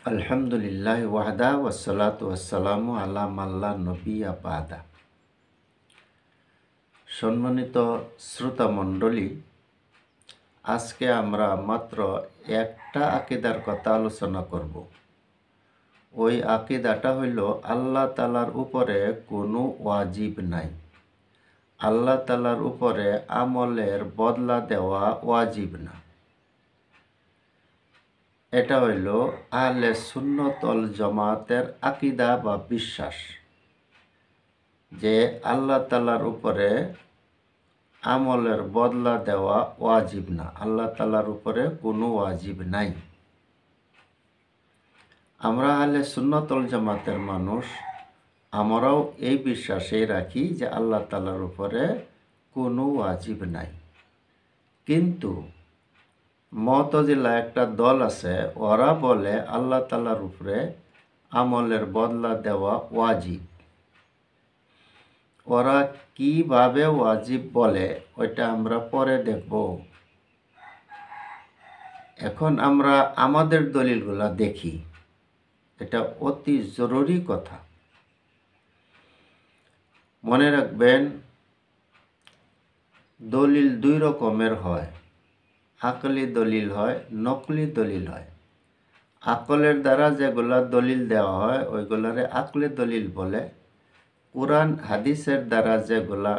আলহামদুলিল্লাহ ওয়াহদা ওয়াসসালাতু ওয়াসসালামু আলা মাল্লা নবিয়্যা বা'দা। সম্মানিত শ্রোতা মণ্ডলী, আজকে আমরা মাত্র একটা আকীদার কথা আলোচনা করব। ওই আকীদাটা হইল আল্লাহ তাআলার উপরে কোনো ওয়াজিব নাই। আল্লাহ তাআলার উপরে আমলের বদলা দেওয়া ওয়াজিব না। এটা হইল আহলে সুন্নাত ওয়াল জামাতের আকীদা বা বিশ্বাস যে আল্লাহ তাআলার উপরে আমলের বদলা দেওয়া ওয়াজিব না। আল্লাহ তাআলার উপরে কোনো ওয়াজিব নাই। আমরা আহলে সুন্নাত ওয়াল জামাতের মানুষ, আমরাও এই বিশ্বাসেই রাখি যে আল্লাহ তাআলার উপরে কোনো ওয়াজিব নাই। কিন্তু মুতাজিলা একটা দল আছে, ওরা বলে আল্লাহ তাআলার উপরে আমলের বদলা দেওয়া ওয়াজিব। ওরা কিভাবে ওয়াজিব বলে ওইটা আমরা পরে দেখব। এখন আমরা আমাদের দলিলগুলা দেখি, এটা অতি জরুরি কথা। মনে রাখবেন, দলিল দুই রকমের হয়, আকলি দলিল হয়, নকলি দলিল হয়। আকলের দ্বারা যেগুলা দলিল দেওয়া হয় ওইগুলারে আকলি দলিল বলে। কোরআন হাদিসের দ্বারা যেগুলা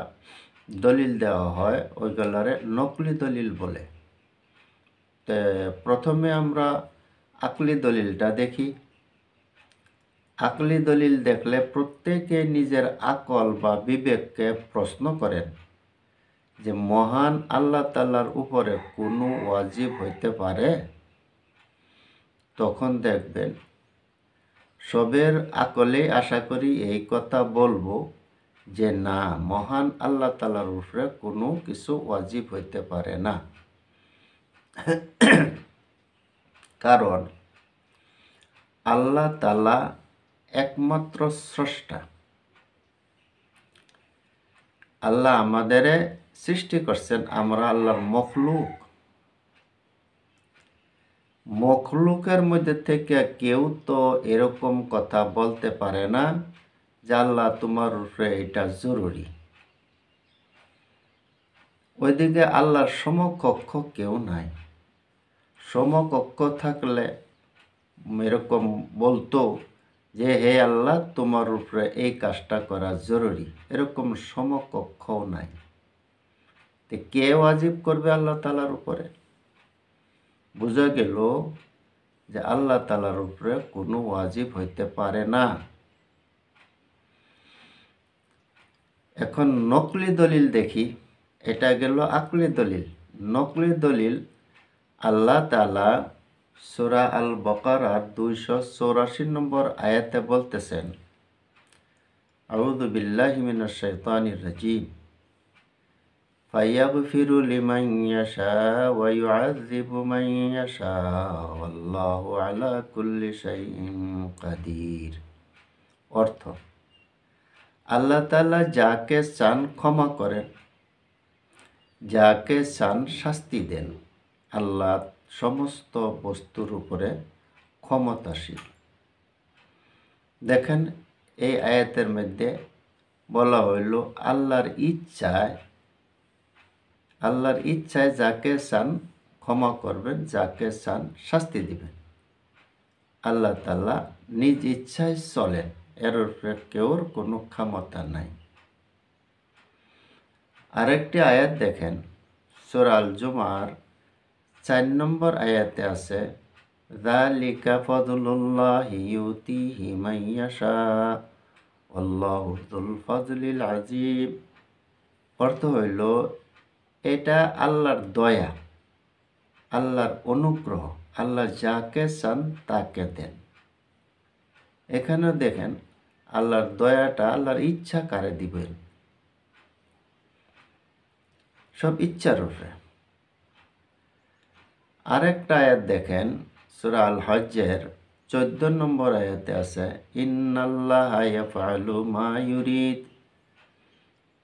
দলিল দেওয়া হয় ওইগুলারে নকলি দলিল বলে। প্রথমে আমরা আকলি দলিলটা দেখি। আকলি দলিল দেখলে প্রত্যেকে নিজের আকল বা বিবেককে প্রশ্ন করেন যে মহান আল্লাহ তাআলার উপরে কোনো ওয়াজিব হইতে পারে? তখন দেখবেন সবের আকলে আশা করি এই কথা বলবো যে না, মহান আল্লাহ তাআলার উপরে কোনো কিছু ওয়াজিব হইতে পারে না। কারণ আল্লাহ তাআলা একমাত্র স্রষ্টা। আল্লাহ আমাদের সৃষ্টি করছেন, আমরা আল্লাহর মখলুক। মখলুকের মধ্যে থেকে কেউ তো এরকম কথা বলতে পারে না যে আল্লাহ তোমার উপরে এটা জরুরি। ওইদিকে আল্লাহর সমকক্ষ কেউ নাই। সমকক্ষ থাকলে এরকম বলতো যে হে আল্লাহ তোমার উপরে এই কাজটা করা জরুরি। এরকম সমকক্ষও নাই। তো কে ওয়াজিব করবে আল্লাহ তাআলার উপরে? বোঝা গেল যে আল্লাহ তাআলার উপরে কোনো ওয়াজিব হইতে পারে না। এখন নকলি দলিল দেখি। এটা গেল আকলি দলিল। নকলি দলিল আল্লাহ তাআলা সূরা আল বাকারার 284 নম্বর আয়াতে বলতেছেন, আউযু বিল্লাহি মিনাশ শাইতানির রাজিম, ফায়াগফিরু লিমান ইয়াশা ওয়া ইউআযযিবু মান ইয়াশা ওয়াল্লাহু আলা কুল্লি শাইইন কাদির। অর্থ, আল্লাহ তাআলা যাকে চান ক্ষমা করেন, যাকে চান শাস্তি দেন। আল্লাহ সমস্ত বস্তুর উপরে ক্ষমতাশীল। দেখেন, এই আয়াতের মধ্যে বলা হইল আল্লাহর ইচ্ছায় যাকে চান ক্ষমা করবেন, যাকে চান শাস্তি দিবেন। আল্লাহ তাআলা নিজ ইচ্ছায় চলেন, এর উপরে কেউর কোনো ক্ষমতা নাই। আরেকটি আয়াত দেখেন, সূরা আল জুমার 4 নম্বর আয়াতে আছে, যালিকা ফাদলুল্লাহি ইউতিহি মান ইয়াশা আল্লাহু যুল ফাজলিল আযীম। অর্থ হইল এটা আল্লাহর দয়া, আল্লাহর অনুগ্রহ। আল্লাহ যাকে চান তাকে দেন। এখানে দেখেন আল্লাহর দয়াটা আল্লাহর ইচ্ছা কারে দিবেন, সব ইচ্ছার উপরে। আরেকটা আয়াত দেখেন, সূরা আল হজ্জের 14 নম্বর আয়াতে আছে, ইন্নাল্লাহা ইয়াফআলু মা ইউরিদ।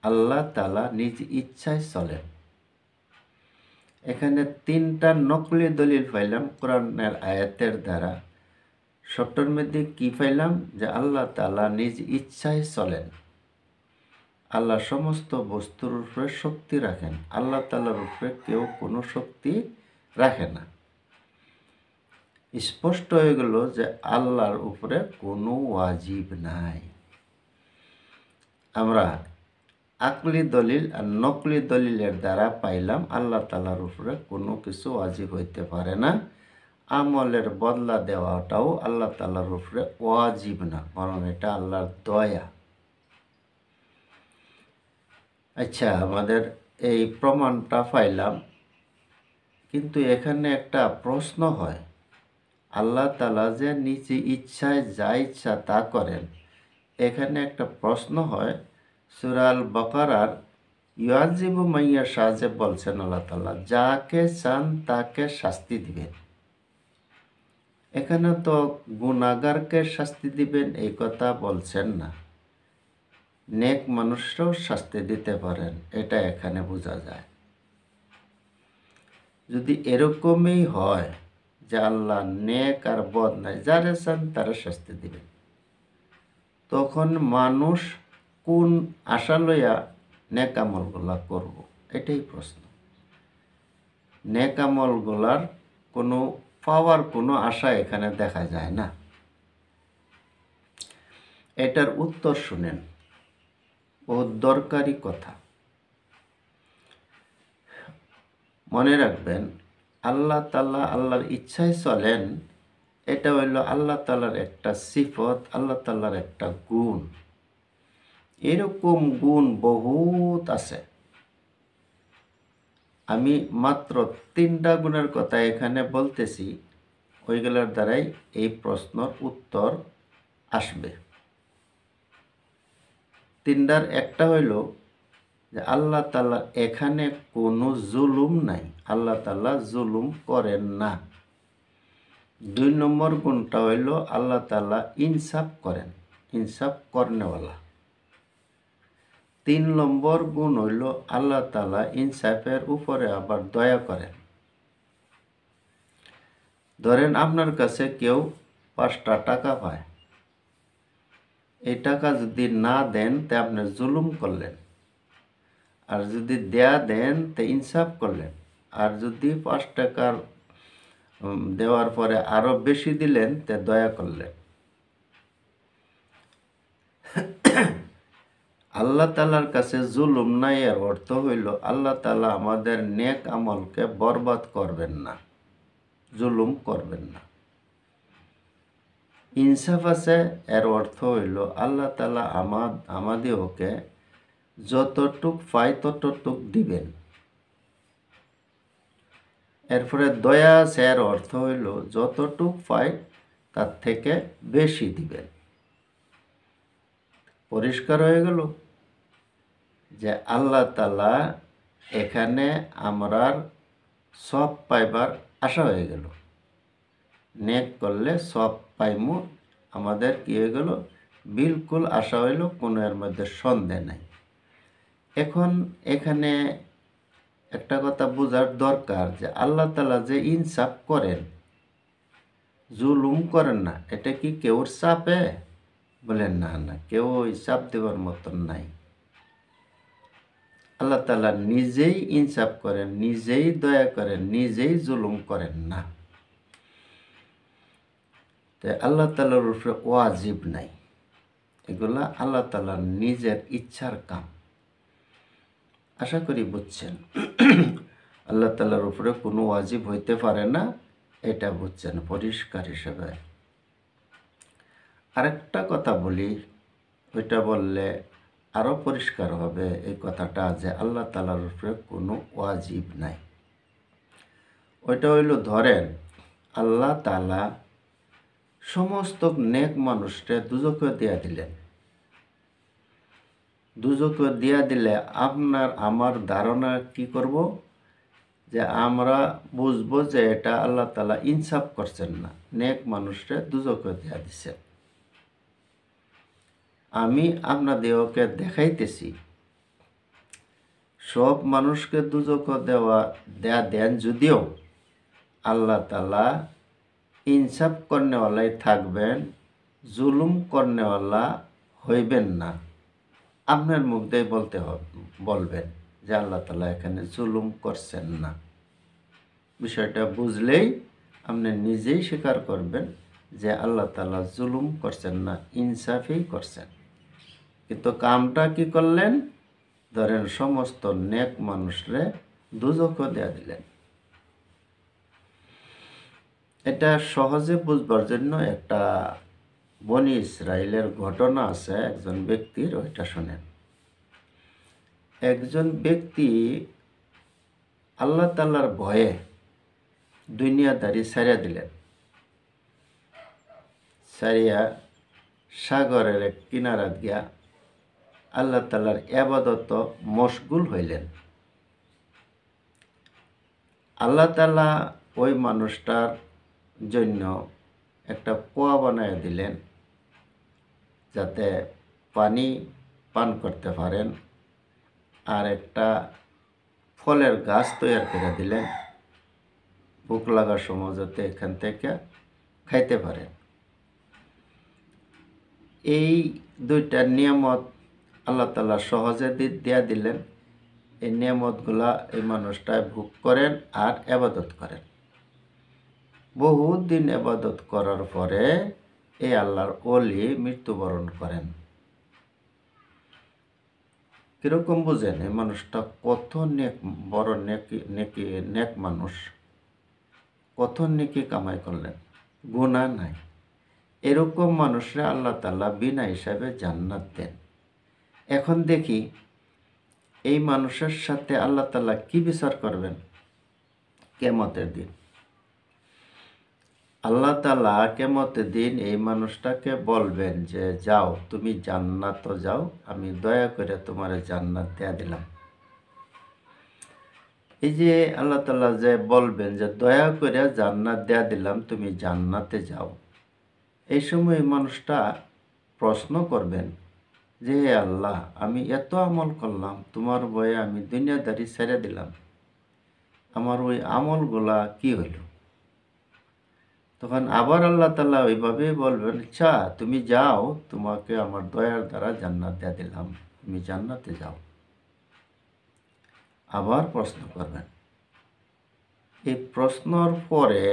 আল্লাহ তাআলা নিজ ইচ্ছায় চলেন। এখানে 3টা নকলি দলিল পাইলাম কোরআনের আয়াতের দ্বারা। শর্টর মধ্যে কি পাইলাম, যে আল্লাহ তাআলা নিজ ইচ্ছায় চলেন, আল্লাহ সমস্ত বস্তুর উপরে শক্তি রাখেন, আল্লাহ তাআলার উপরে কেউ কোনো শক্তি রাখে না। স্পষ্ট হয়ে গেল যে আল্লাহর উপরে কোনো ওয়াজিব নাই। আমরা আকলি দলিল আর নকলি দলিলের দ্বারা পাইলাম আল্লাহ তাআলার উপরে কোনো কিছু ওয়াজিব হইতে পারে না। আমলের বদলা দেওয়াটাও আল্লাহ তাআলার উপরে ওয়াজিব না, বরং এটা আল্লাহর দয়া। আচ্ছা, আমাদের এই প্রমাণটা পাইলাম, কিন্তু এখানে একটা প্রশ্ন হয়, আল্লাহ তাআলা যে নিজ ইচ্ছায় যা ইচ্ছা তা করেন, এখানে একটা প্রশ্ন হয়। সূরা আল বাকারার ইউআযিবু মাইয়াশা যে বলছেন আল্লাহ তাআলা যাকে চান তাকে শাস্তি দিবেন, এখানে তো গুনাহগারকে শাস্তি দিবেন এই কথা বলছেন না, নেক মানুষরাও শাস্তি দিতে পারেন, এটা এখানে বোঝা যায়। যদি এরকমই হয় যে আল্লাহ নেক আর বদ নাই, যারা চান তারা শাস্তি দিবেন, তখন মানুষ কোন আশা লইয়া নেক আমলগুলা করব, এটাই প্রশ্ন। নেক আমলগুলার কোনো পাওয়ার কোনো আশা এখানে দেখা যায় না। এটার উত্তর শুনেন, বহুত দরকারি কথা। মনে রাখবেন, আল্লাহ তাআলা আল্লাহর ইচ্ছায় চলেন, এটা হইল আল্লাহ তাআলার একটা সিফত, আল্লাহ তাআলার একটা গুণ। এরকম গুণ বহুত আছে। আমি মাত্র 3টা গুণের কথা এখানে বলতেছি, ওইগুলোর দ্বারাই এই প্রশ্নের উত্তর আসবে। 3টার একটা হইল যে আল্লাহ তাআলা এখানে কোনো জুলুম নাই, আল্লাহ তাআলা জুলুম করেন না। 2 নম্বর গুণটা হইল আল্লাহ তাআলা ইনসাফ করেন, ইনসাফ করনেওয়ালা। 3 নম্বর গুণ হইল আল্লাহ তাআলা ইনসাফের উপরে আবার দয়া করেন। ধরেন আপনার কাছে কেউ 5টা টাকা পায়, এই টাকা যদি না দেন তে আপনি জুলুম করলেন, আর যদি দেন তে ইনসাফ করলেন, আর যদি 5 টাকার দেওয়ার পরে আরো বেশি দিলেন তে দয়া করলেন। আল্লাহ তাআলার কাছে জুলুম নাই এর অর্থ হইল আল্লাহ তাআলা আমাদের নেক আমলকে বরবাদ করবেন না, জুলুম করবেন না। ইনসাফ আছে এর অর্থ হইল আল্লাহ তাআলা আমাদেরকে যতটুক পাই ততটুক দিবেন। এরপরে দয়া আছে এর অর্থ হইল যতটুক পাই তার থেকে বেশি দিবেন। পরিষ্কার হয়ে গেল যে আল্লাহ তাআলা এখানে আমরার সব পাইবার আশা হয়ে গেল, নেক করলে সব পাইমু, আমাদের কি হয়ে গেল, বিলকুল আশা হইল, কোনো এর মধ্যে সন্দেহ নাই। এখন এখানে একটা কথা বোঝার দরকার যে আল্লাহ তাআলা যে ইনসাফ করেন, জুলুম করেন না, এটা কি কেউর চাপে? বলেন না, না, কেউ ওই চাপ দেওয়ার মতন নাই। আল্লাহ তাআলা নিজেই ইনসাফ করেন, নিজেই দয়া করেন, নিজেই জুলুম করেন না। তাই আল্লাহ তাআলার উপরে ওয়াজিব নাই, এগুলা আল্লাহ তাআলার নিজের ইচ্ছার কাম। আশা করি বুঝছেন। আল্লাহ তাআলার উপরে কোনো ওয়াজিব হইতে পারে না, এটা বুঝছেন পরিষ্কার হিসেবে। আরেকটা কথা বলি, ওইটা বললে আরো পরিষ্কার হবে এই কথাটা, যে আল্লাহ তাআলার উপরে কোনো ওয়াজিব নাই। ওইটা হইল, ধরেন আল্লাহ তাআলা সমস্ত নেক মানুষকে দুজকে দিয়া দিলেন। দুজকে দিয়া দিলে আপনার আমার ধারণা কি করব, যে আমরা বুঝবো যে এটা আল্লাহ তাআলা ইনসাফ করছেন না, নেক মানুষকে দুজকে দিয়া দিচ্ছেন। আমি আপনাদেরকে দেখাইতেছি সব মানুষকে দুজকে দেয়া দেন, যদিও আল্লাহ তাআলা ইনসাফ করনেওয়ালাই থাকবেন, জুলুম করনেওয়ালা হইবেন না। আপনার মুখ দিয়ে বলবেন যে আল্লাহ তাআলা এখানে জুলুম করছেন না। বিষয়টা বুঝলেই আপনি নিজেই স্বীকার করবেন যে আল্লাহ তাআলা জুলুম করছেন না, ইনসাফই করছেন। কিন্তু কামটা কি করলেন? ধরেন সমস্ত নেক মানুষরে দুজখও দেয়া দিলেন। এটা সহজে বুঝবার জন্য একটা বনি ইসরায়েলের ঘটনা আছে একজন ব্যক্তির, ওইটা শোনেন। একজন ব্যক্তি আল্লাহ তাআলার ভয়ে দুনিয়াদারি ছাড়িয়া দিলেন। ছাড়িয়া সাগরের এক কিনারা গিয়া আল্লাহ তাআলার ইবাদত মশগুল হইলেন। আল্লাহ তাআলা ওই মানুষটার জন্য একটা কুয়া বানায় দিলেন, যাতে পানি পান করতে পারেন, আর একটা ফলের গাছ তৈরি করে দিলেন, ভুক লাগার সময় যাতে এখান থেকে খাইতে পারেন। এই দুইটা নিয়ামত আল্লাহ তাআলা সহজে দিয়া দিলেন। এই নিয়ামতগুলা এই মানুষটা ভোগ করেন আর ইবাদত করেন। বহুত দিন ইবাদত করার পরে এই আল্লাহর ওলি মৃত্যুবরণ করেন। কিরকম বুঝেন? এই মানুষটা কত বড় নেক মানুষ, কত নেকি কামাই করলেন, গুনাহ নাই। এরকম মানুষরা আল্লাহ তাআলা বিনা হিসাবে জান্নাত দেন। এখন দেখি এই মানুষের সাথে আল্লাহ তাআলা কি বিচার করবেন কিয়ামতের দিন। আল্লাহ তাআলা কিয়ামতের দিন এই মানুষটাকে বলবেন যে যাও, তুমি জান্নাত যাও, আমি দয়া করে তোমার জান্নাত দেয়া দিলাম। এই যে আল্লাহ তাআলা যে বলবেন যে দয়া করে জান্নাত দেয়া দিলাম, তুমি জান্নাতে যাও, এই সময় মানুষটা প্রশ্ন করবেন যে হে আল্লাহ, আমি এত আমল করলাম, তোমার ভয়ে আমি দুনিয়াদারি ছেড়ে দিলাম, আমার ওই আমলগুলা কি হইল? তখন আবার আল্লাহ তাআলা ওইভাবেই বলবেন, আচ্ছা তুমি যাও, তোমাকে আমার দয়ার দ্বারা জান্নাত দিয়ে দিলাম, তুমি জান্নাতে যাও। আবার প্রশ্ন করবেন। এই প্রশ্নর পরে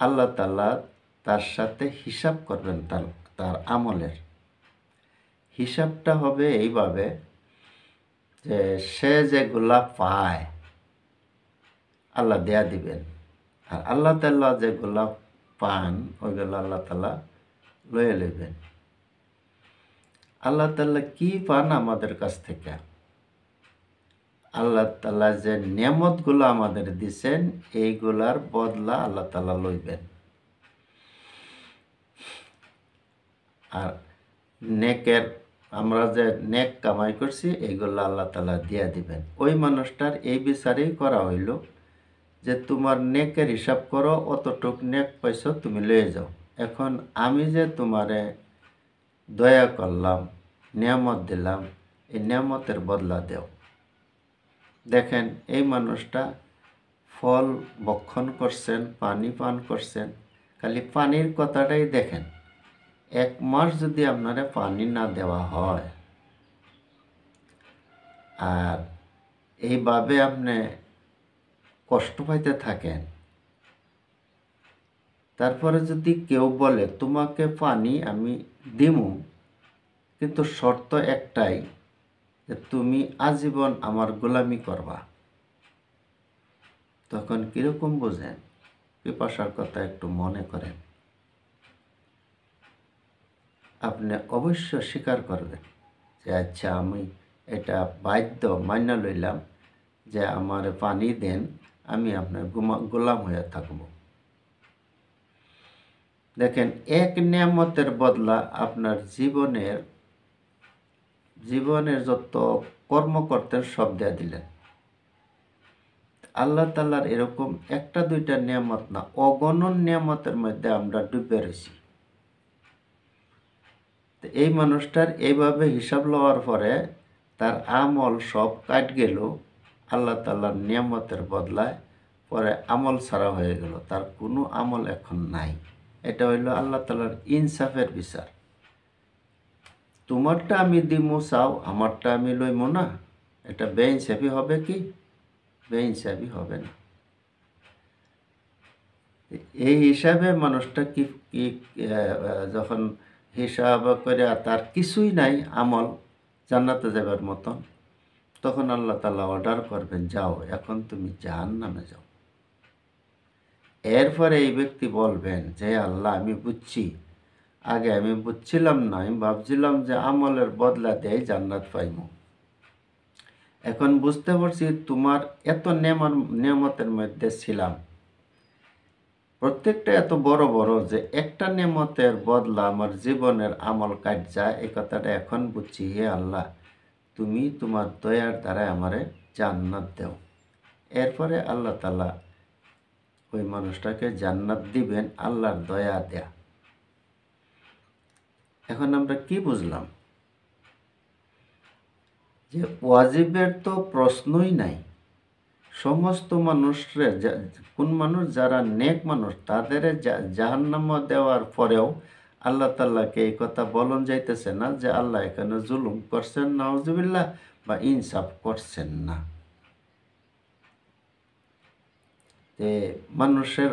আল্লাহ তাআলা তার সাথে হিসাব করবেন, তার আমলের হিসাবটা হবে এইভাবে যে সে যেগুলা পায় আল্লাহ দেয়া দিবেন, আর আল্লাহ তাআলা যেগুলা পান ওইগুলো আল্লাহ তাআলা লয়ে লইবেন। আল্লাহ তাআলা কি পান আমাদের কাছ থেকে? আল্লাহ তাআলা যে নিয়ামতগুলো আমাদের দিছেন এইগুলার বদলা আল্লাহ তাআলা লইবেন। আর নেকের আমরা যে নেক কামাই করছি এইগুলো আল্লাহ তাআলা দিয়া দিবেন। ওই মানুষটার এই বিচারেই করা হইল যে তোমার নেকের হিসাব করো, অতটুক নেক পাইছো তুমি লয়ে যাও। এখন আমি যে তোমারে দয়া করলাম, নিয়ামত দিলাম, এই নিয়ামতের বদলা দেও। দেখেন এই মানুষটা ফল ভক্ষণ করছেন, পানি পান করছেন, খালি পানির কথাটাই দেখেন। 1 মাস যদি আপনারা পানি না দেওয়া হয় আর এইভাবে আপনি কষ্ট পাইতে থাকেন, তারপরে যদি কেউ বলে তোমাকে পানি আমি দিমু, কিন্তু শর্ত একটাই যে তুমি আজীবন আমার গোলামি করবা, তখন কিরকম বুঝেন? পিপাসার কথা একটু মনে করেন। আপনি অবশ্য স্বীকার করবেন যে আচ্ছা আমি এটা বাধ্য মাইনা লইলাম যে আমার পানি দেন, আমি আপনার গোলাম হয়ে থাকব। দেখেন এক নিয়ামতের বদলা আপনার জীবনের যত কর্ম করতেন সব দেয়া দিলেন। আল্লাহ তাআলার এরকম একটা দুইটা নিয়ামত না, অগণন নিয়ামতের মধ্যে আমরা ডুবে রয়েছি। এই মানুষটার এইভাবে হিসাব লওয়ার পরে তার আমল সব কাট গেল, আল্লাহ তাআলার নিয়ামতের বদলায় পরে আমল ছাড়া হয়ে গেল, তার কোনো আমল এখন নাই। এটা হইল আল্লাহ তাআলার ইনসাফের বিচার। তোমারটা আমি দিমু চাও, আমারটা আমি লইমু না, এটা বেইনসাফি হবে কি? বেইনসাফি হবে না। এই হিসাবে মানুষটা কি কি যখন হিসাব করে তার কিছুই নাই আমল জান্নাতে যাবার মতন, তখন আল্লাহ তাআলা অর্ডার করবেন, যাও এখন তুমি জাহান্নামে যাও। এরপরে এই ব্যক্তি বলবেন যে আল্লাহ আমি বুঝছি, আগে আমি বুঝছিলাম না, আমি ভাবছিলাম যে আমলের বদলা দেয় জান্নাত পাইমু। এখন বুঝতে পারছি তোমার এত নিয়ামতের মধ্যে ছিলাম, প্রত্যেকটা এত বড় বড় যে একটা নেমতের বদলা আমার জীবনের আমল কাট যায়, এই কথাটা এখন বুঝছি। হে আল্লাহ, তুমি তোমার দয়ার দ্বারা আমারে জান্নাত দেও। এরপরে আল্লাহ তাআলা ওই মানুষটাকে জান্নাত দিবেন, আল্লাহর দয়া দেয়া। এখন আমরা কি বুঝলাম? যে ওয়াজিবের তো প্রশ্নই নাই। সমস্ত মানুষরে, কোন মানুষ যারা নেক মানুষ তাদের জাহান্নাম দেওয়ার পরেও আল্লাহ তাআলাকে এই কথা বলন যাইতেছে না যে আল্লাহ এখানে জুলুম করছেন নাউজুবিল্লাহ বা ইনসাফ করছেন না। যে মানুষের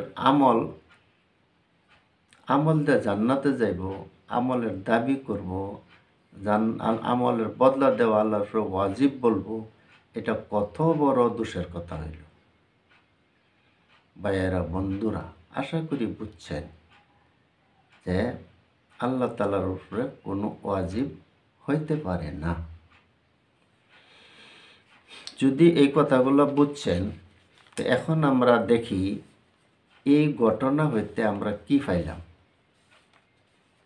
আমল দিয়ে জান্নাতে যাইব, আমলের দাবি করব, আমলের বদলা দেওয়া আল্লাহর ওয়াজিব বলবো, এটা কত বড় দোষের কথা হইল। ভাইয়েরা, বন্ধুরা, আশা করি বুঝছেন যে আল্লাহ তাআলার উপরে কোনো ওয়াজিব হইতে পারে না। যদি এই কথাগুলো বুঝছেন, তো এখন আমরা দেখি এই ঘটনা হইতে আমরা কি পাইলাম।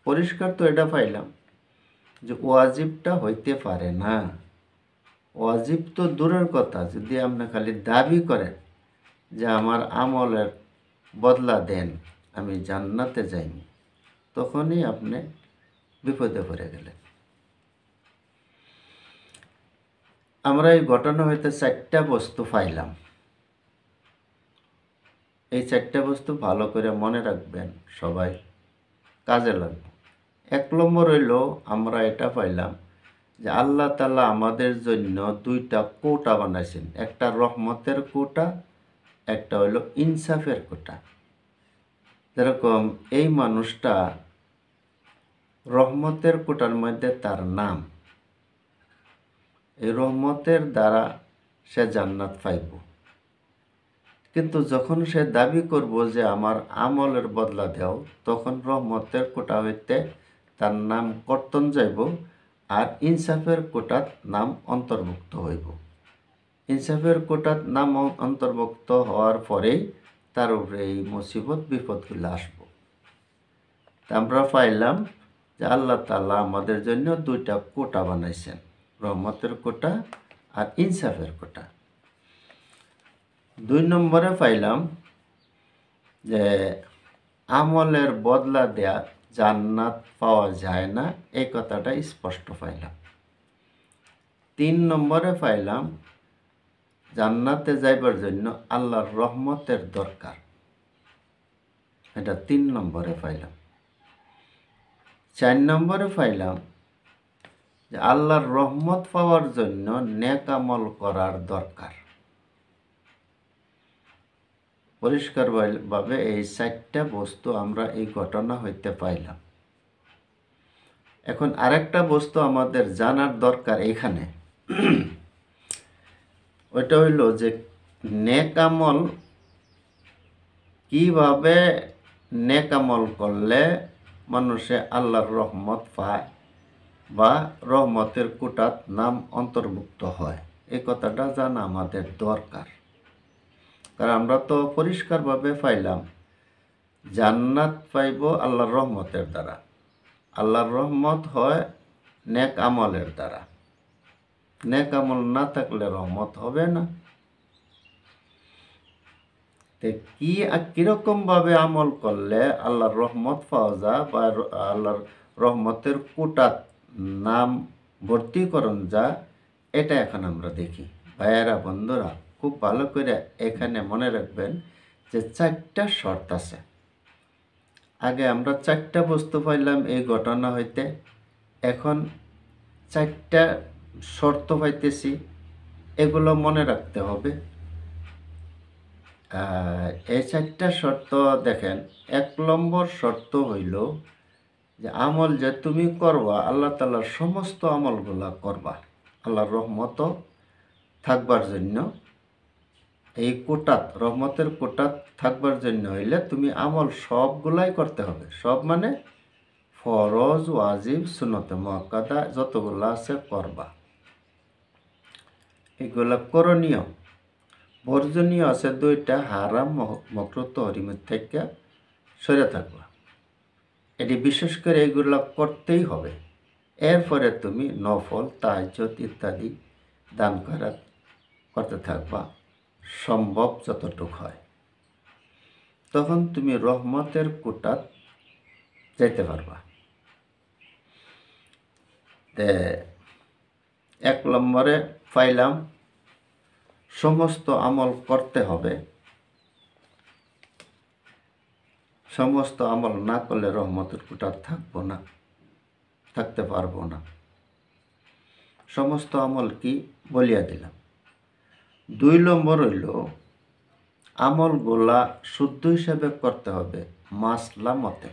পরিষ্কার তো এটা পাইলাম যে ওয়াজিবটা হইতে পারে না। ওয়াজিব তো দূরের কথা, যদি আপনি খালি দাবি করেন যে আমার আমলের বদলা দেন, আমি জান্নাতে যাইনি, তখনই আপনি বিপদে পড়ে গেলেন। আমরা এই ঘটনা হইতে 4টা বস্তু পাইলাম। এই 4টা বস্তু ভালো করে মনে রাখবেন, সবাই কাজে লাগবে। 1 নম্বর হইল, আমরা এটা পাইলাম যে আল্লাহ তাআলা আমাদের জন্য 2টা কোটা বানাইছেন, একটা রহমতের কোটা, একটা হইল ইনসাফের কোটা। যেরকম এই মানুষটা রহমতের কোটার মধ্যে তার নাম, এই রহমতের দ্বারা সে জান্নাত পাইব। কিন্তু যখন সে দাবি করব যে আমার আমলের বদলা দেও, তখন রহমতের কোটা হইতে তার নাম কর্তন যাইব, আর ইনসাফের কোটার নাম অন্তর্ভুক্ত হইব। ইনসাফের কোটার নাম অন্তর্ভুক্ত হওয়ার পরেই তার উপরে এই মুসিবত বিপদগুলো আসবো। আমরা পাইলাম যে আল্লাহ তাআলা আমাদের জন্য 2টা কোটা বানাইছেন, রহমতের কোটা আর ইনসাফের কোটা। 2 নম্বরে পাইলাম যে আমলের বদলা দেয়া জান্নাত পাওয়া যায় না, এই কথাটা স্পষ্ট পাইলাম। 3 নম্বরে পাইলাম জান্নাতে যাইবার জন্য আল্লাহর রহমতের দরকার, এটা 3 নম্বরে পাইলাম। 4 নম্বরে পাইলাম যে আল্লাহর রহমত পাওয়ার জন্য নেক আমল করার দরকার। পরিষ্কারভাবে এই 4টা বস্তু আমরা এই ঘটনা হইতে পাইলাম। এখন আরেকটা বস্তু আমাদের জানার দরকার এখানে, ওইটা হইল যে নেক আমল, কিভাবে নেক আমল করলে মানুষে আল্লাহর রহমত পায় বা রহমতের কোটার নাম অন্তর্ভুক্ত হয়, এই কথাটা জানা আমাদের দরকার। কারণ আমরা তো পরিষ্কারভাবে পাইলাম জান্নাত পাইব আল্লাহর রহমতের দ্বারা। আল্লাহর রহমত হয় নেক আমলের দ্বারা, নেক আমল না থাকলে রহমত হবে না। কিরকমভাবে আমল করলে আল্লাহর রহমত পাওয়া যায় বা আল্লাহর রহমতের কোটার নাম ভর্তি করণ যায়, এটা এখন আমরা দেখি। ভাইয়েরা, বন্ধুরা, খুব ভালো করে এখানে মনে রাখবেন যে 4টা শর্ত আছে। আগে আমরা 4টা বস্তু পাইলাম এই ঘটনা হইতে, এখন 4টা শর্ত পাইতেছি, এগুলো মনে রাখতে হবে। এই 4টা শর্ত দেখেন, 1 নম্বর শর্ত হইল যে আমল যে তুমি করবা আল্লাহ তাআলার সমস্ত আমলগুলা করবা আল্লাহর রহমত থাকবার জন্য। এই কোটাত রহমতের কোটাত থাকবার জন্য হইলে তুমি আমল সবগুলাই করতে হবে। সব মানে ফরজ, ওয়াজিব, সুন্নতে মুআক্কাদা যতগুলা আছে করবা। এগুলা করণীয়। বর্জনীয় আছে 2টা, হারাম মাকরুহ তাহরিমের থেকে সরে থাকবা। এটি বিশেষ করে এগুলা করতেই হবে। এরপরে তুমি নফল, তাহাজ্জুদ ইত্যাদি দান করতে থাকবা সম্ভব যতটুক হয়। তখন তুমি রহমতের কোটাত যেতে পারবা। 1 নম্বরে পাইলাম সমস্ত আমল করতে হবে। সমস্ত আমল না করলে রহমতের কোটাত থাকতে পারবো না। সমস্ত আমল কি বলিয়া দিলাম। 2 নম্বর হইল আমলগুলা শুদ্ধ হিসাবে করতে হবে মাসলা মতে।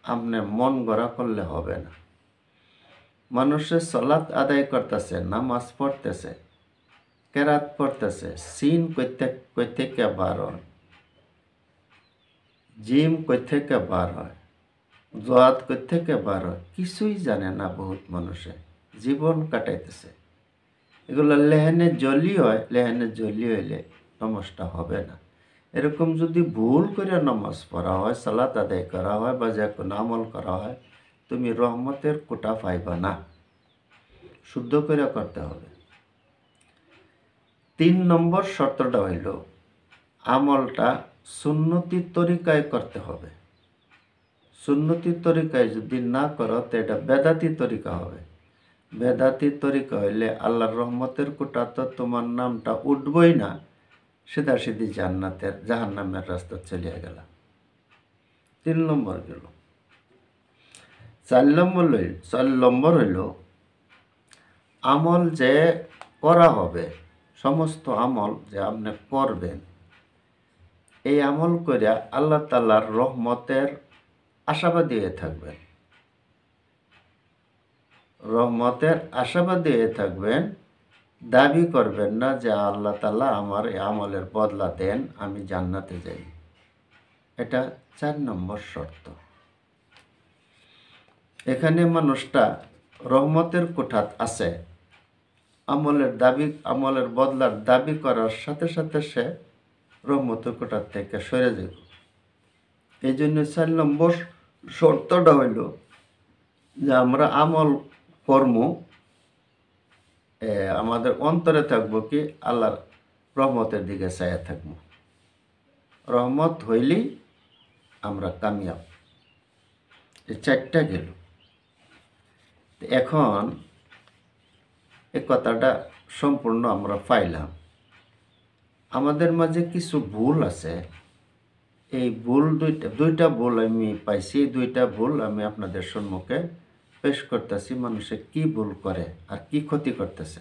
আপনি মন গড়া করলে হবে না। মানুষের সালাত আদায় করতেছে, নামাজ পড়তেছে, কেরাত পড়তেছে, সিন কই থেকে বার হয়, জিম কই থেকে বার হয়, জোয়াত কই থেকে বার হয়, কিছুই জানে না। বহুত মানুষে জীবন কাটাইতেছে। এগুলো লেহেনে জলি হয়, লেহেনে জলি হইলে নমাজটা হবে না। এরকম যদি ভুল করে নামাজ পড়া হয়, সালাত আদায় করা হয় বা যে কোনো আমল করা হয়, তুমি রহমতের কোটা পাইবা না। শুদ্ধ করে করতে হবে। 3 নম্বর শর্তটা হইল আমলটা সুন্নতি তরিকায় করতে হবে। সুন্নতি তরিকায় যদি না করো তো এটা বেদাতি তরিকা হবে। বেদাতি তরিকা হইলে আল্লাহর রহমতের কোটা তো তোমার নামটা উঠবই না, সিধাসিধি জাহান্নামের রাস্তা চলিয়া গেল। 3 নম্বর গেল। 4 নম্বর হইল আমল যে করা হবে, সমস্ত আমল যে আপনি করবেন, এই আমল করে আল্লাহ তাআলার রহমতের আশাবাদী হয়ে থাকবেন। রহমতের আশাবাদী হয়ে থাকবেন। দাবি করবেন না যে আল্লাহ তাআলা আমার এই আমলের বদলা দেন, আমি জান্নাতে যাই। এটা 4 নম্বর শর্ত। এখানে মানুষটা রহমতের কোঠাত আছে, আমলের বদলার দাবি করার সাথে সাথে সে রহমতের কোঠার থেকে সরে যাবে। এই জন্য 4 নম্বর শর্তটা হইল যে আমরা আমল কর্ম আমাদের অন্তরে থাকবো কি আল্লাহর রহমতের দিকে চাইয়া থাকবো। রহমত হইলেই আমরা কামিয়াব। এই 4টা গেল। এখন এই কথাটা সম্পূর্ণ আমরা পাইলাম। আমাদের মাঝে কিছু ভুল আছে। এই ভুল দুইটা ভুল আমি পাইছি। 2টা ভুল আমি আপনাদের সম্মুখে পেশ করতেছি। মানুষে কি ভুল করে আর কি ক্ষতি করতেছে।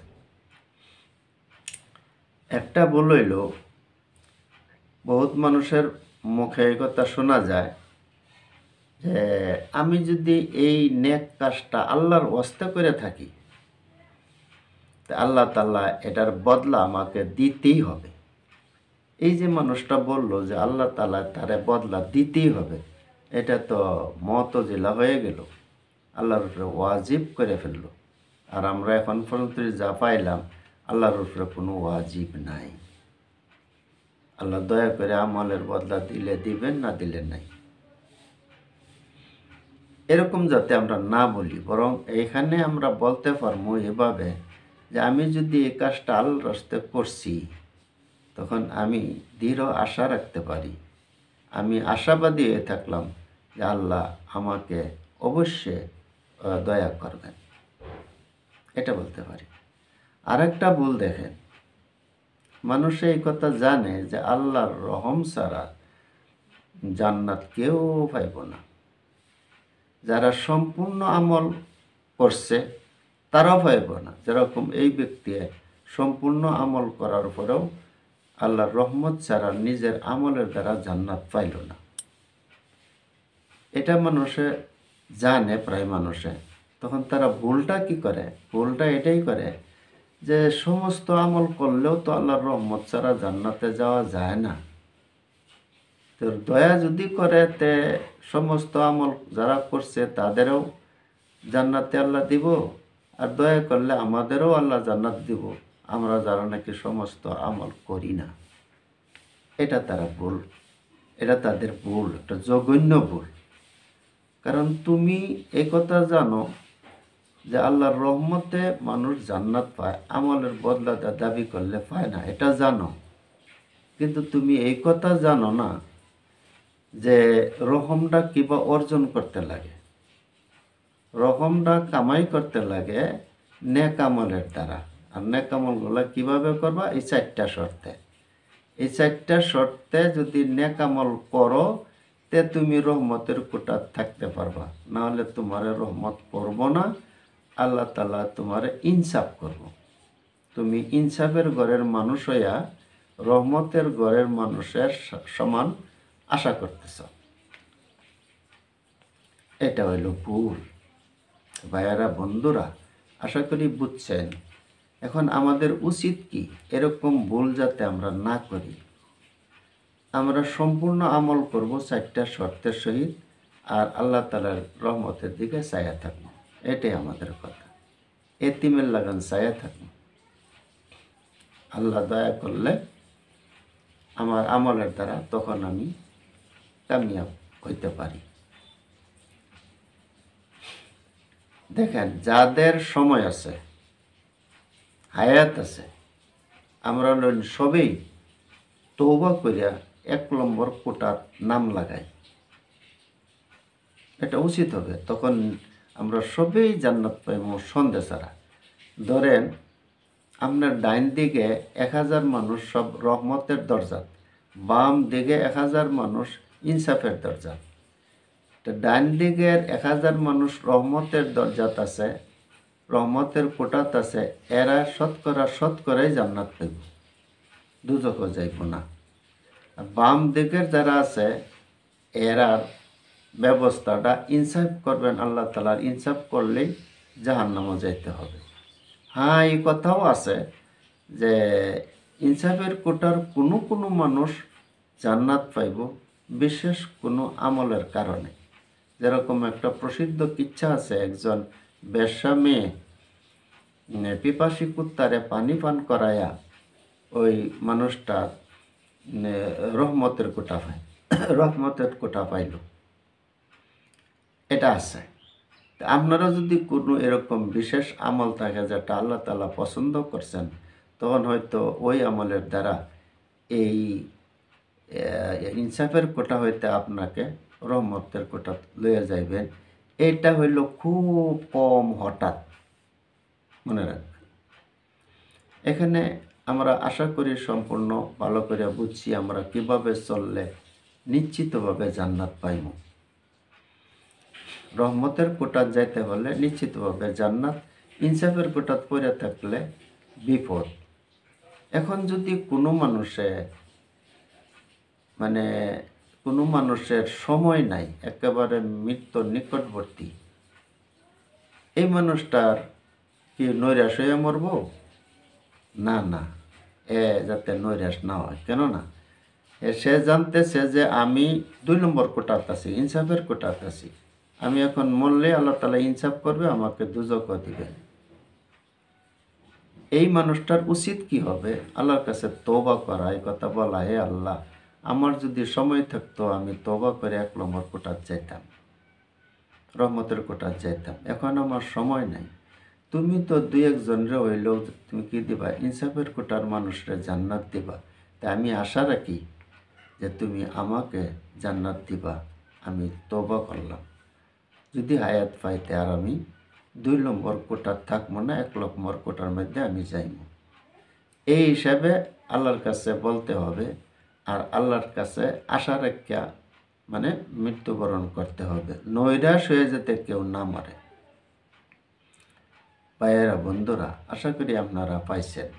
একটা ভুল হইল, বহুত মানুষের মুখে এই কথা শোনা যায় যে আমি যদি এই নেক কাজটা আল্লাহর ওয়াস্তে করে থাকি, আল্লাহ তাআলা এটার বদলা আমাকে দিতেই হবে। এই যে মানুষটা বলল যে আল্লাহ তাআলা তারে বদলা দিতেই হবে, এটা তো মুতাজিলা হয়ে গেল, আল্লাহর উপরে ওয়াজিব করে ফেললো। আর আমরা এখন পর্যন্ত যা পাইলাম, আল্লাহর উপরে কোনো ওয়াজিব নাই। আল্লাহ দয়া করে আমলের বদলা দিলে দিবেন, না দিলে নাই। এরকম যাতে আমরা না বলি, বরং এখানে আমরা বলতে পারবো এভাবে যে আমি যদি এই কাজটা আল্লাহর রাস্তে করছি, তখন আমি দৃঢ় আশা রাখতে পারি, আমি আশাবাদী হয়ে থাকলাম যে আল্লাহ আমাকে অবশ্যই দয়া করবেন। এটা বলতে পারি। আরেকটা ভুল দেখেন, মানুষ এই কথা জানে যে আল্লাহর রহম ছাড়া জান্নাত কেউ পাইব না। যারা সম্পূর্ণ আমল করছে তারাও পাইব না। যেরকম এই ব্যক্তি সম্পূর্ণ আমল করার পরেও আল্লাহর রহমত ছাড়া নিজের আমলের দ্বারা জান্নাত পাইল না। এটা মানুষে জানে, প্রায় মানুষে। তখন তারা ভুলটা কি করে? ভুলটা এটাই করে যে সমস্ত আমল করলেও তো আল্লাহর রহমত ছাড়া জান্নাতে যাওয়া যায় না। তো দয়া যদি করে তে সমস্ত আমল যারা করছে তাদেরও জান্নাতে আল্লাহ দিব, আর দয়া করলে আমাদেরও আল্লাহ জান্নাত দিব, আমরা যারা নাকি সমস্ত আমল করি না। এটা তারা ভুল, এটা তাদের ভুল, একটা জঘন্য ভুল। কারণ তুমি এই কথা জানো যে আল্লাহর রহমতে মানুষ জান্নাত পায়, আমলের বদলা দাবি করলে পায় না, এটা জানো। কিন্তু তুমি এই কথা জানো না যে রহমটা কিবা অর্জন করতে লাগে। রহমটা কামাই করতে লাগে নেক আমলের দ্বারা। আর নেক আমলগুলো কীভাবে করবা? এই 4টা শর্তে। এই 4টা শর্তে যদি নেক আমল করো তে তুমি রহমতের কোটা থাকতে পারবা, নাহলে তোমার রহমত করব না। আল্লাহ তাআলা তোমার ইনসাফ করব। তুমি ইনসাফের ঘরের মানুষ হইয়া রহমতের ঘরের মানুষের সমান আশা করতেছ, এটা হইল ভুল। ভাইয়ারা, বন্ধুরা, আশা করি বুঝছেন। এখন আমাদের উচিত কি? এরকম ভুল যাতে আমরা না করি। আমরা সম্পূর্ণ আমল করব 4টা শর্তের সহিত, আর আল্লাহ তাআলার রহমতের দিকে চাইয়া থাকবো। এটাই আমাদের কথা। এতিমের লাগান চাইয়া থাকবো। আল্লাহ দয়া করলে আমার আমলের দ্বারা তখন আমি কামিয়াব হইতে পারি। দেখেন, যাদের সময় আছে, হায়াত আছে, আমরা সবেই তওবা করিয়া 1 নম্বর কোটার নাম লাগাই। এটা উচিত হবে। তখন আমরা সবেই জান্নাত পাইব সন্দেহ ছাড়া। ধরেন আপনার ডাইন দিকে 1000 মানুষ সব রহমতের দরজাত, বাম দিকে 1000 মানুষ ইনসাফের দরজাত। তো ডাইন দিকের 1000 মানুষ রহমতের দরজাত আছে, রহমতের কোটাত আছে, এরা শতকরাই জান্নাত পাইব, দুজকও যাইব না। আর বাম দিকের যারা আছে এরার ব্যবস্থাটা ইনসাফ করবেন আল্লাহ তাআলার, ইনসাফ করলেই জাহান্নামে যাইতে হবে। হ্যাঁ, এই কথাও আছে যে ইনসাফের কোটার কোনো মানুষ জান্নাত পাইব বিশেষ কোনো আমলের কারণে। যেরকম একটা প্রসিদ্ধ কিচ্ছা আছে, একজন বেশ্যা মেয়ে পিপাসী কুত্তারে পানি পান করায়া ওই মানুষটা রহমতের কোটা পায়, রহমতের কোটা পাইল। এটা আছে। আপনারা যদি কোনো এরকম বিশেষ আমল থাকে যেটা আল্লাহ তাআলা পছন্দ করছেন, তখন হয়তো ওই আমলের দ্বারা এই ইনসাফের কোটা হইতে আপনাকে রহমতের কোটা লইয়া যাইবেন। এইটা হইল খুব কম, হঠাৎ, মনে রাখবেন। এখানে আমরা আশা করি সম্পূর্ণ ভালো করে বুঝছি আমরা কিভাবে চললে নিশ্চিতভাবে জান্নাত পাইব। রহমতের কোটাত যাইতে হলে নিশ্চিতভাবে জান্নাত, ইনসাফের কোটাত পড়ে থাকলে বিপদ। এখন যদি কোনো মানুষের সময় নাই, একেবারে মৃত্যুর নিকটবর্তী, এই মানুষটার কি নৈরাশ হয়ে মরব? না না, যাতে নৈরাশ না হয়। কেননা সে জানতেছে যে আমি 2 নম্বর কোটাত আছি, ইনসাফের কোটাত আছি। আমি এখন মরলে আল্লাহ তাআলা ইনসাফ করবে, আমাকে দুজকও দিবে। এই মানুষটার উচিত কি হবে? আল্লাহর কাছে তওবা করা, এই কথা বলা, হে আল্লাহ, আমার যদি সময় থাকতো আমি তওবা করে 1 নম্বর কোটাত যাইতাম, রহমতের কোটাত যাইতাম। এখন আমার সময় নাই। তুমি তো 2-1 জনরে হইলেও তুমি কি দিবা? ইনসাফের কোটার মানুষরে জান্নাত দিবা। তাই আমি আশা রাখি যে তুমি আমাকে জান্নাত দিবা। আমি তওবা করলাম, যদি হায়াত পাইতে আর আমি 2 নম্বর কোটার থাকবো না, 1 নম্বর কোটার মধ্যে আমি যাইব। এই হিসাবে আল্লাহর কাছে বলতে হবে, আর আল্লাহর কাছে আশা রাখিয়া মানে মৃত্যুবরণ করতে হবে। নৈরাশ হয়ে যেতে কেউ না মরে। ভাইয়েরা, বন্ধুরা, আশা করি আপনারা পাইছেন,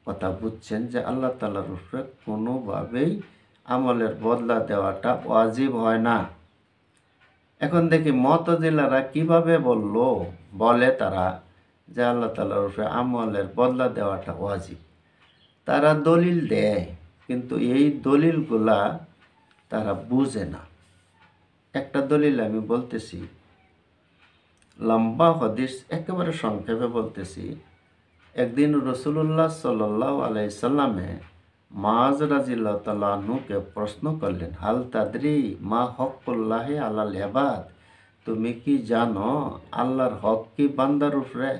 কথা বুঝছেন যে আল্লাহ তাআলার উপরে কোনোভাবেই আমলের বদলা দেওয়াটা ওয়াজিব হয় না। এখন দেখি মুতাজিলারা কিভাবে বলে তারা যে আল্লাহ তাআলার উপরে আমলের বদলা দেওয়াটা ওয়াজিব। তারা দলিল দেয়, কিন্তু এই দলিলগুলা তারা বুঝে না। একটা দলিল আমি বলতেছি, লম্বা হাদিস, একেবারে সংক্ষেপে বলতেছি। একদিন রাসূলুল্লাহ সাল্লাল্লাহু আলাইহি সাল্লামে মুআয রাদিয়াল্লাহু তাআলা আনহুকে প্রশ্ন করলেন, হাল তাদরি মা হকুল্লাহি আলাল ইবাদ, তুমি কি জানো আল্লাহর হক কি বান্দার উপরে?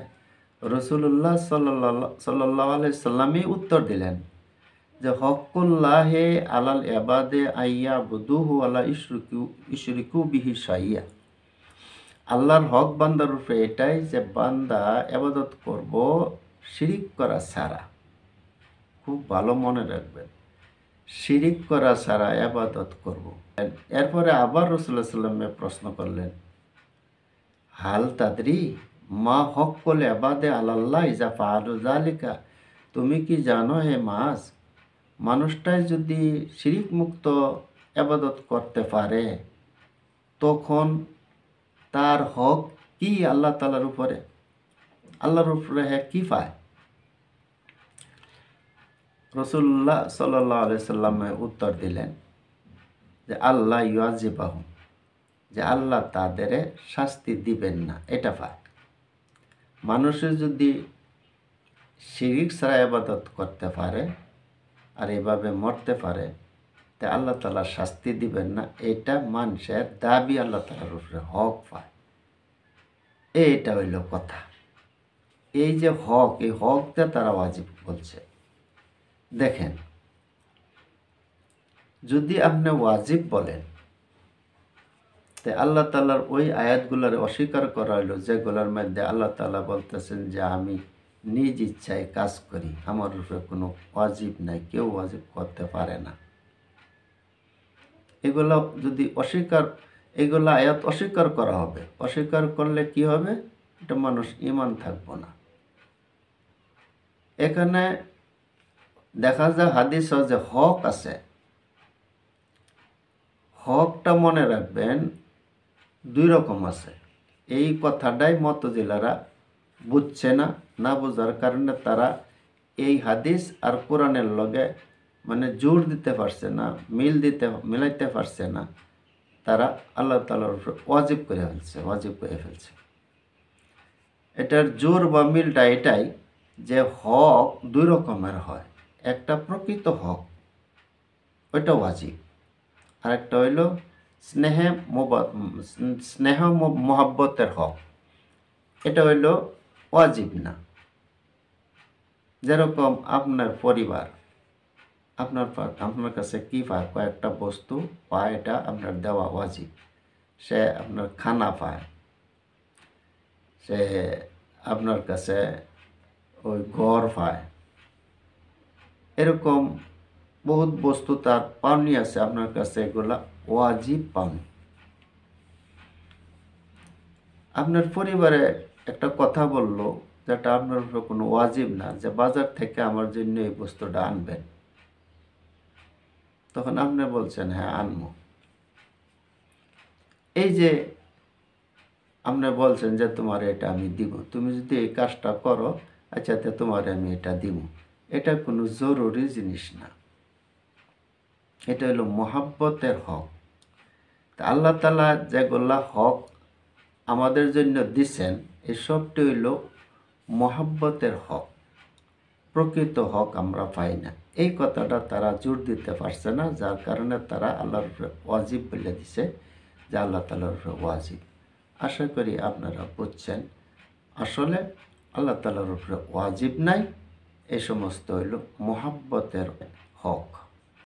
রাসূলুল্লাহ সাল্লাল্লাহু আলাইহি সাল্লামই উত্তর দিলেন যে হকুল্লাহি আলাল ইবাদে আইয়াবুদুহু ওয়ালা ইশরিকু বিহি শাইয়া। আল্লাহর হক বান্দার উপরে এটাই যে বান্দা ইবাদত করব শিরিক করা ছাড়া। খুব ভালো মনে রাখবেন, শিরিক করা ছাড়া ইবাদত করব। এরপরে আবার রাসূলুল্লাহ সাল্লাল্লাহু আলাইহি ওয়াসাল্লাম প্রশ্ন করলেন, হাল তাদরি মা হকুল ইবাদে আলাল্লাহ ইজা ফাআলু যালিকা, তুমি কি জানো হে মাস, মানুষটাই যদি শিরিক মুক্ত ইবাদত করতে পারে তখন তার হক কি আল্লাহ তাআলার উপরে? আল্লাহর উপরে কি পায়? রাসূলুল্লাহ সাল্লাল্লাহু আলাইহি সাল্লাম উত্তর দিলেন যে আল্লাহ ইউআযিবাহুম, যে আল্লাহ তাদের শাস্তি দিবেন না, এটা পায়। মানুষের যদি শিরিক ছাড়া ইবাদত করতে পারে আর এভাবে মরতে পারে, তা আল্লাহ তাআলা শাস্তি দিবেন না, এটা মানুষের দাবি, আল্লাহ তাআলার উপরে হক পায়। এইটা হইল কথা। এই যে হক, এই হকটা তারা ওয়াজিব বলছে। দেখেন, যদি আপনি ওয়াজিব বলেন, তে আল্লাহ তাআলার ওই আয়াতগুলোর অস্বীকার করা হইল যেগুলোর মধ্যে আল্লাহ তাআলা বলতেছেন যে আমি নিজ ইচ্ছায় কাজ করি, আমার উপরে কোনো ওয়াজিব নাই, কেউ ওয়াজিব করতে পারে না। এগুলো যদি এগুলো আয়াত অস্বীকার করা হবে। অস্বীকার করলে কি হবে? এটা মানুষ ঈমান থাকবো না। এখানে দেখা যায় হাদিস যে হক আছে, হকটা মনে রাখবেন দুই রকম আছে। এই কথাটাই মুতাজিলারা বুঝছে না, না বোঝার কারণে তারা এই হাদিস আর কোরআনের লগে মানে জোর দিতে পারছে না, মিলাইতে পারছে না। তারা আল্লাহ তাআলার উপর ওয়াজিব করে ফেলছে। এটার জোর বা মিলটা এটাই যে হক দুই রকমের হয়। একটা প্রকৃত হক, ওইটা ওয়াজিব, আর একটা হইল স্নেহ মোহাব্বতের হক, এটা হইল ওয়াজিব না। যেরকম আপনার পরিবার আপনার কাছে কি পায়, কয়েকটা বস্তু পায়, এটা আপনার দেওয়া ওয়াজিব। সে আপনার খানা পায়, সে আপনার কাছে ওই ঘর পায়, এরকম বহুত বস্তু তার পাওনি আছে আপনার কাছে, এগুলা ওয়াজিব পাওনি। আপনার পরিবারে একটা কথা বললো যেটা আপনার উপর কোনো ওয়াজিব না, যে বাজার থেকে আমার জন্য এই বস্তুটা আনবেন, তখন আপনি বলছেন হ্যাঁ আনবো। এই যে আপনি বলছেন যে তোমার এটা আমি দিব, তুমি যদি এই কাজটা করো, আচ্ছা তো তোমার আমি এটা দিব, এটা কোনো জরুরি জিনিস না। এটা হলো মোহাব্বতের হক। তা আল্লাহ তাআলা যেগুলা হক আমাদের জন্য দিচ্ছেন, এই সবটি হইল মোহাব্বতের হক। প্রকৃত হক আমরা পাই না। এই কথাটা তারা জোর দিতে পারছে না, যার কারণে তারা আল্লাহর উপরে ওয়াজিব বলে দিছে যে আল্লাহ তাআলার উপরে ওয়াজিব। আশা করি আপনারা বুঝছেন, আসলে আল্লাহ তাআলার উপরে ওয়াজিব নাই, এই সমস্ত হইল মোহাব্বতের হক।